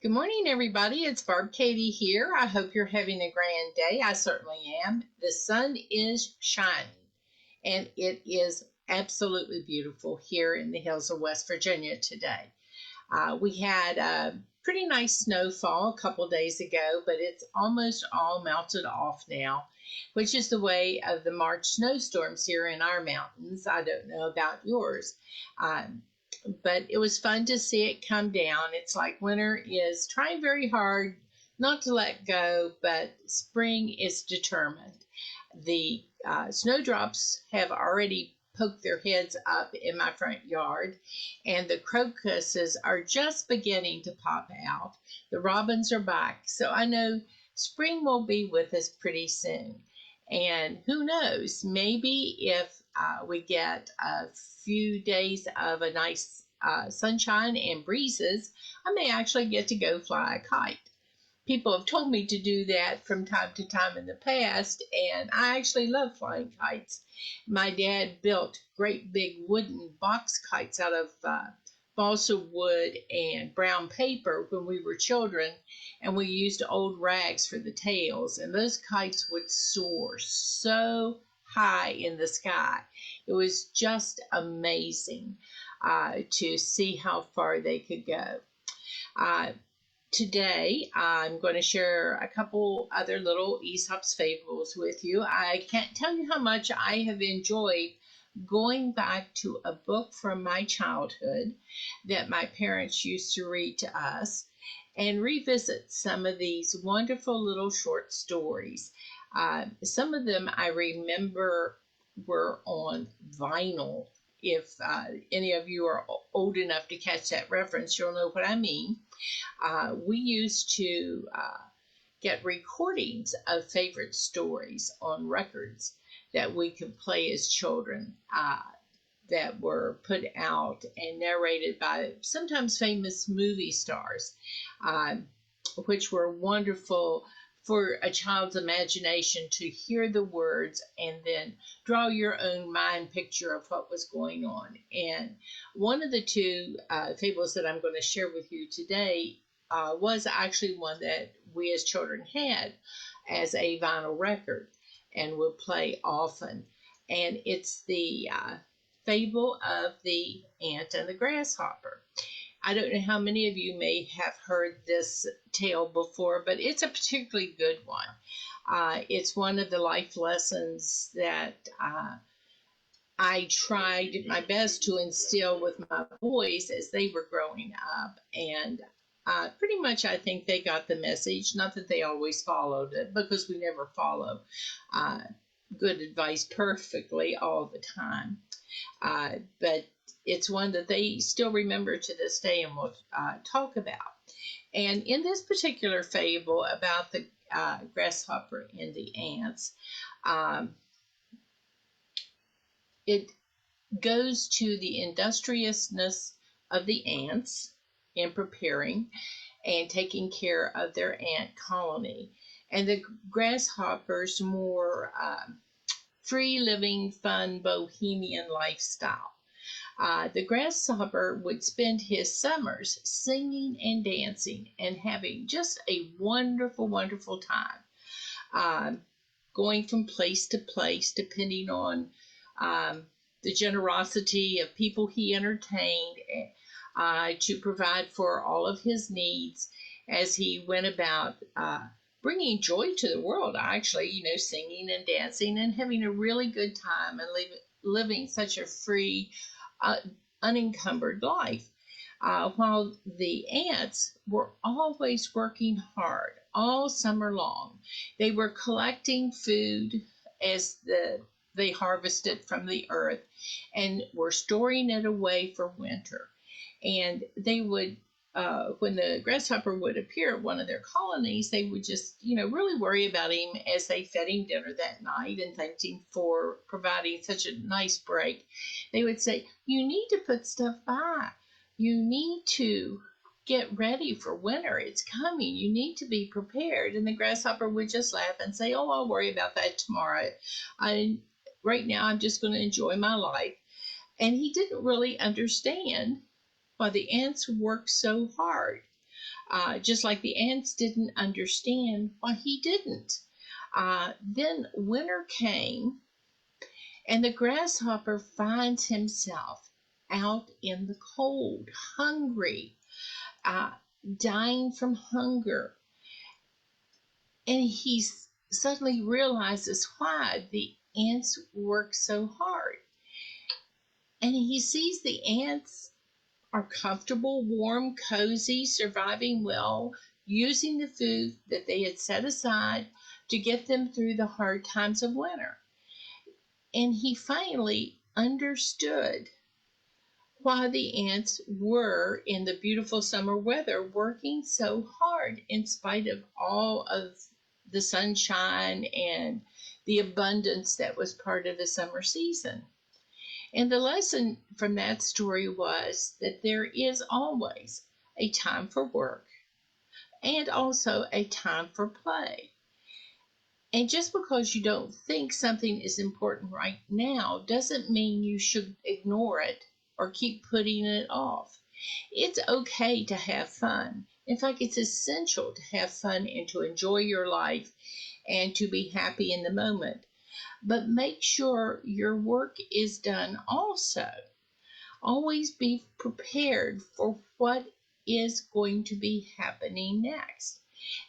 Good morning, everybody. It's Barb Katie here. I hope you're having a grand day. I certainly am. The sun is shining, and it is absolutely beautiful here in the hills of West Virginia today. We had a pretty nice snowfall a couple days ago, but it's almost all melted off now, which is the way of the March snowstorms here in our mountains. I don't know about yours. But it was fun to see it come down. It's like winter is trying very hard not to let go, but spring is determined. The snowdrops have already poked their heads up in my front yard, and the crocuses are just beginning to pop out. The robins are back, so I know spring will be with us pretty soon. And who knows, maybe if we get a few days of a nice sunshine and breezes, I may actually get to go fly a kite. People have told me to do that from time to time in the past, and I actually love flying kites. My dad built great big wooden box kites out of balsa wood and brown paper when we were children, and we used old rags for the tails, and those kites would soar so high in the sky. It was just amazing to see how far they could go. Today, I'm going to share a couple other little Aesop's fables with you. I can't tell you how much I have enjoyed going back to a book from my childhood that my parents used to read to us and revisit some of these wonderful little short stories. Some of them I remember were on vinyl. If any of you are old enough to catch that reference, you'll know what I mean. We used to get recordings of favorite stories on records that we could play as children that were put out and narrated by sometimes famous movie stars, which were wonderful for a child's imagination to hear the words and then draw your own mind picture of what was going on. And one of the two fables that I'm going to share with you today was actually one that we as children had as a vinyl record and would play often. And it's the fable of the ant and the grasshopper. I don't know how many of you may have heard this tale before, but it's a particularly good one. It's one of the life lessons that I tried my best to instill with my boys as they were growing up. And pretty much I think they got the message. Not that they always followed it, because we never follow good advice perfectly all the time. But it's one that they still remember to this day and will talk about. And in this particular fable about the grasshopper and the ants, it goes to the industriousness of the ants in preparing and taking care of their ant colony, and the grasshopper's more free living, fun, bohemian lifestyle. The grasshopper would spend his summers singing and dancing and having just a wonderful, wonderful time, going from place to place, depending on the generosity of people he entertained to provide for all of his needs as he went about bringing joy to the world, actually, singing and dancing and having a really good time and living such a free, unencumbered life. While the ants were always working hard all summer long. They were collecting food as they harvested from the earth and were storing it away for winter. And they would, when the grasshopper would appear at one of their colonies, they would just, really worry about him as they fed him dinner that night and thanked him for providing such a nice break. They would say, "You need to put stuff by. You need to get ready for winter. It's coming. You need to be prepared." And the grasshopper would just laugh and say, "Oh, I'll worry about that tomorrow. Right now, I'm just going to enjoy my life." And he didn't really understand why the ants worked so hard. just like the ants didn't understand why he didn't. Then winter came, and the grasshopper finds himself out in the cold, hungry, uh, dying from hunger. And he suddenly realizes why the ants work so hard. And he sees the ants are comfortable, warm, cozy, surviving well, using the food that they had set aside to get them through the hard times of winter. And he finally understood why the ants were in the beautiful summer weather working so hard in spite of all of the sunshine and the abundance that was part of the summer season. And the lesson from that story was that there is always a time for work and also a time for play. And just because you don't think something is important right now doesn't mean you should ignore it or keep putting it off. It's okay to have fun. In fact, it's essential to have fun and to enjoy your life and to be happy in the moment. But make sure your work is done also. Always be prepared for what is going to be happening next.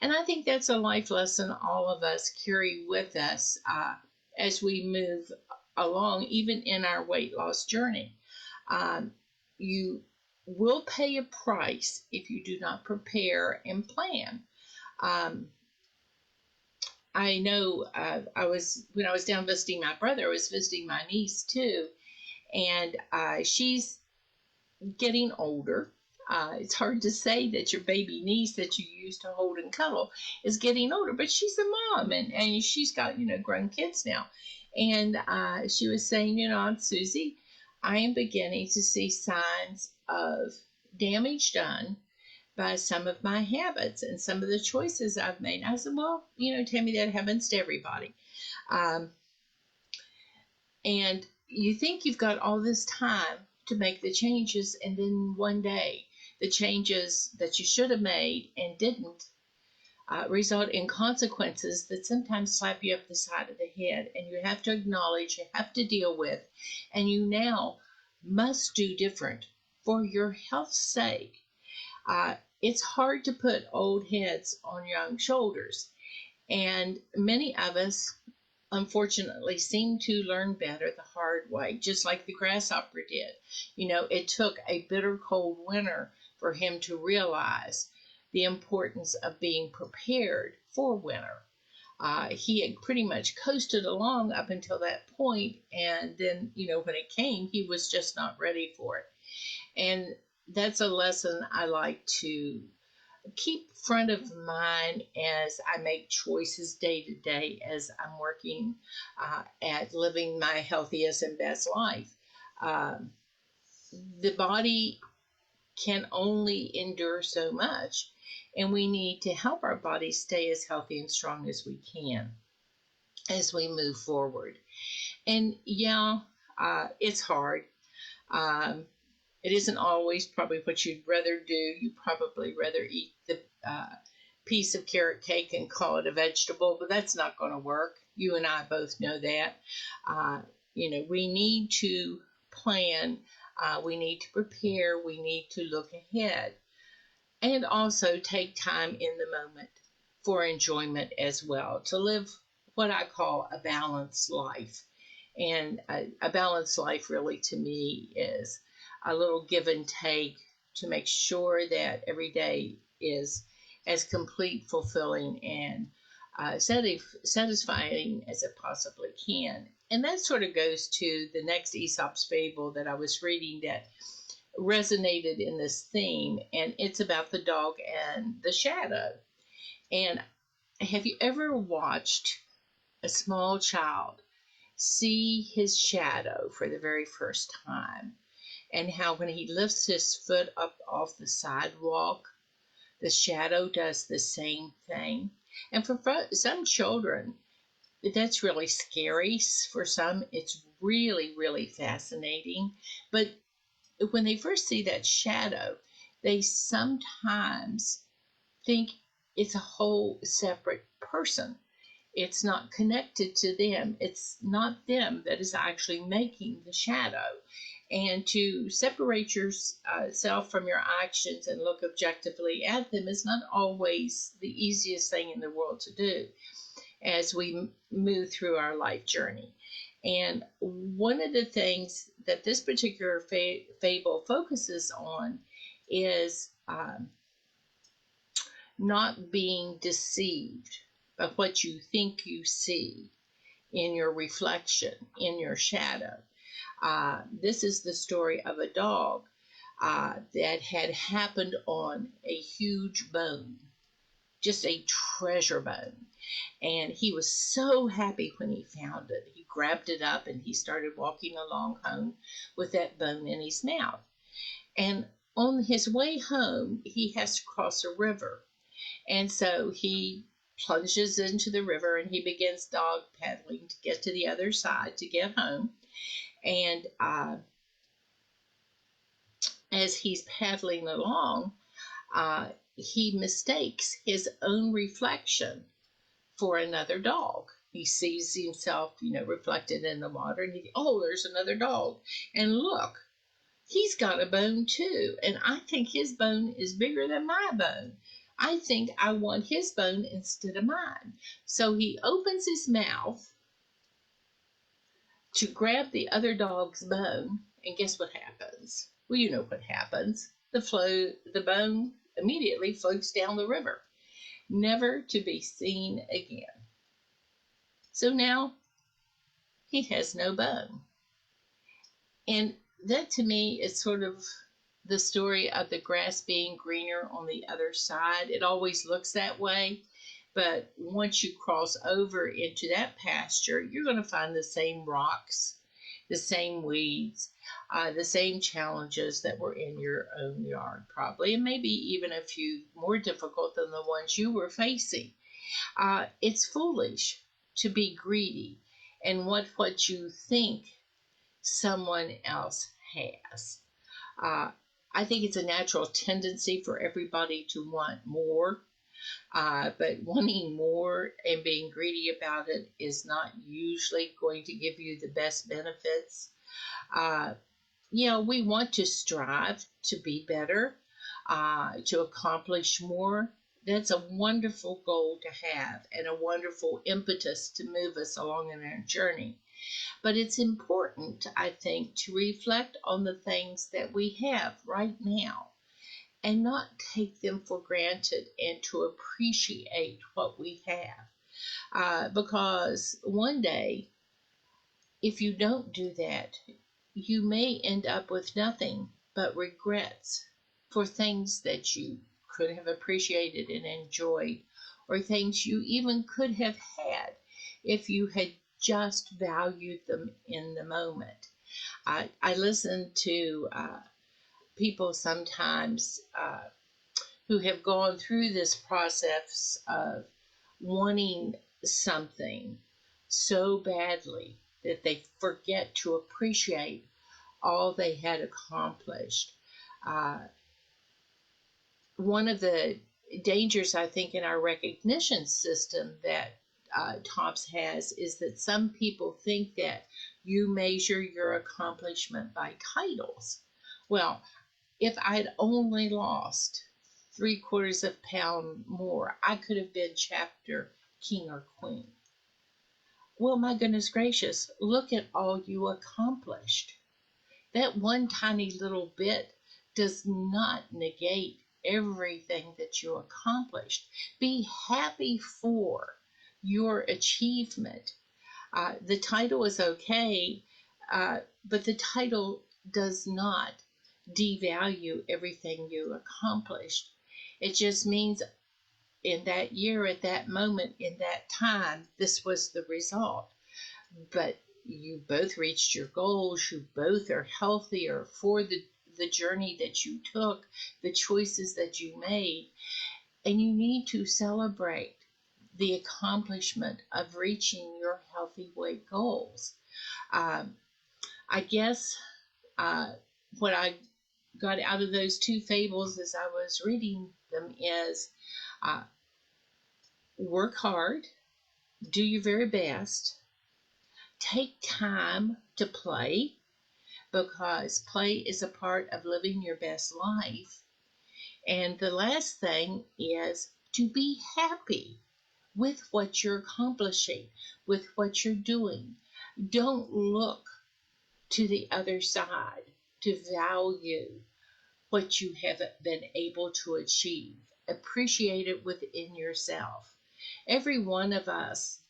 And I think that's a life lesson all of us carry with us as we move along, even in our weight loss journey. You will pay a price if you do not prepare and plan. Um, I know when I was down visiting my brother, I was visiting my niece too, and she's getting older. It's hard to say that your baby niece that you used to hold and cuddle is getting older, but she's a mom and she's got, grown kids now. And she was saying, Aunt Susie, I am beginning to see signs of damage done by some of my habits and some of the choices I've made. I said, well, Tammy, that happens to everybody. Um, and you think you've got all this time to make the changes, and then one day the changes that you should have made and didn't result in consequences that sometimes slap you up the side of the head, and you have to acknowledge, you have to deal with, and you now must do different for your health's sake. It's hard to put old heads on young shoulders, and many of us unfortunately seem to learn better the hard way, just like the grasshopper did. It took a bitter cold winter for him to realize the importance of being prepared for winter. He had pretty much coasted along up until that point, and then, when it came, he was just not ready for it. And that's a lesson I like to keep front of mind as I make choices day to day as I'm working at living my healthiest and best life. Um, the body can only endure so much, and we need to help our body stay as healthy and strong as we can as we move forward. And yeah, it's hard. Um, it isn't always probably what you'd rather do. You'd probably rather eat the piece of carrot cake and call it a vegetable, but that's not going to work. You and I both know that. We need to plan. We need to prepare. We need to look ahead. And also take time in the moment for enjoyment as well, to live what I call a balanced life. And a balanced life really to me is a little give and take to make sure that every day is as complete, fulfilling, and satisfying as it possibly can. And that sort of goes to the next Aesop's fable that I was reading that resonated in this theme, and it's about the dog and the shadow. And have you ever watched a small child see his shadow for the very first time? And how when he lifts his foot up off the sidewalk, the shadow does the same thing. And for some children, that's really scary. For some, it's really, really fascinating. But when they first see that shadow, they sometimes think it's a whole separate person. It's not connected to them. It's not them that is actually making the shadow. And to separate yourself from your actions and look objectively at them is not always the easiest thing in the world to do as we move through our life journey. And one of the things that this particular fable focuses on is not being deceived by what you think you see in your reflection, in your shadow. This is the story of a dog that had happened on a huge bone, just a treasure bone. And he was so happy when he found it. He grabbed it up and he started walking along home with that bone in his mouth. And on his way home, he has to cross a river. And so he plunges into the river and he begins dog paddling to get to the other side to get home. And as he's paddling along, he mistakes his own reflection for another dog. He sees himself, reflected in the water, and there's another dog. And look, he's got a bone too. And I think his bone is bigger than my bone. I think I want his bone instead of mine. So he opens his mouth to grab the other dog's bone, and guess what happens? Well, you know what happens. The bone immediately floats down the river, never to be seen again. So now he has no bone. And that to me is sort of the story of the grass being greener on the other side. It always looks that way. But once you cross over into that pasture, you're going to find the same rocks, the same weeds, the same challenges that were in your own yard, probably, and maybe even a few more difficult than the ones you were facing. It's foolish to be greedy and want what you think someone else has. I think it's a natural tendency for everybody to want more. But wanting more and being greedy about it is not usually going to give you the best benefits. We want to strive to be better, to accomplish more. That's a wonderful goal to have and a wonderful impetus to move us along in our journey. But it's important, I think, to reflect on the things that we have right now and not take them for granted and to appreciate what we have. Because one day, if you don't do that, you may end up with nothing but regrets for things that you could have appreciated and enjoyed, or things you even could have had if you had just valued them in the moment. I listen to people sometimes who have gone through this process of wanting something so badly that they forget to appreciate all they had accomplished. One of the dangers, I think, in our recognition system that TOPS has is that some people think that you measure your accomplishment by titles. Well, if I had only lost 3/4 of a pound more, I could have been chapter king or queen. Well, my goodness gracious, look at all you accomplished. That one tiny little bit does not negate everything that you accomplished. Be happy for your achievement. The title is okay, but the title does not devalue everything you accomplished. It just means in that year, at that moment, in that time, this was the result. But you both reached your goals. You both are healthier for the journey that you took, the choices that you made. And you need to celebrate the accomplishment of reaching your healthy weight goals. I guess what I got out of those two fables as I was reading them is Uh, Work hard, do your very best, take time to play because play is a part of living your best life. And the last thing is to be happy with what you're accomplishing, with what you're doing. Don't look to the other side to value what you have been able to achieve. Appreciate it within yourself. Every one of us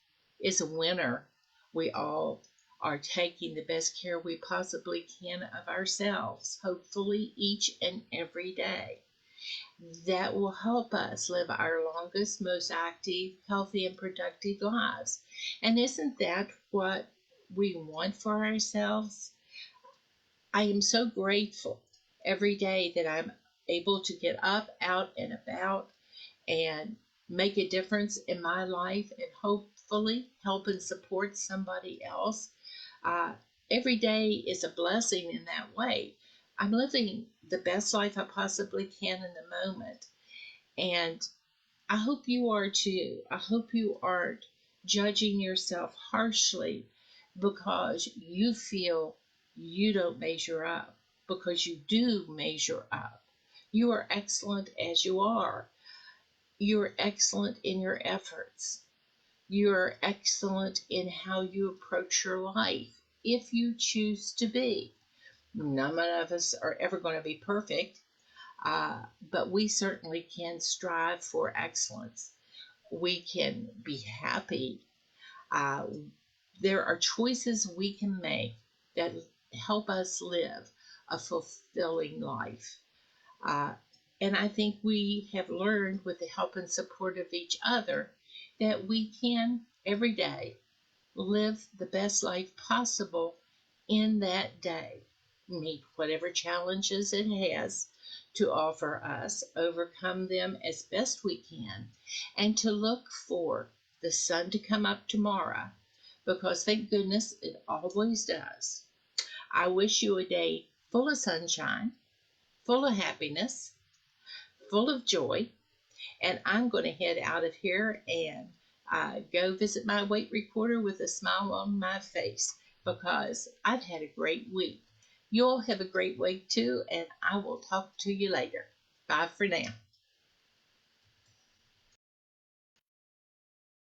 is a winner. We all are taking the best care we possibly can of ourselves, hopefully each and every day. That will help us live our longest, most active, healthy, and productive lives. And isn't that what we want for ourselves? I am so grateful every day that I'm able to get up, out, and about and make a difference in my life and hopefully help and support somebody else. Uh, every day is a blessing in that way. I'm living the best life I possibly can in the moment. And I hope you are too. I hope you aren't judging yourself harshly because you feel you don't measure up, because you do measure up. You are excellent as you are. You are excellent in your efforts. You are excellent in how you approach your life if you choose to be. None of us are ever going to be perfect, but we certainly can strive for excellence. We can be happy. Uh, there are choices we can make that help us live a fulfilling life. Uh, and I think we have learned with the help and support of each other that we can every day live the best life possible in that day, meet whatever challenges it has to offer us, overcome them as best we can, and to look for the sun to come up tomorrow because thank goodness it always does. I wish you a day full of sunshine, full of happiness, full of joy, and I'm going to head out of here and go visit my weight recorder with a smile on my face because I've had a great week. You'll have a great week too, and I will talk to you later. Bye for now.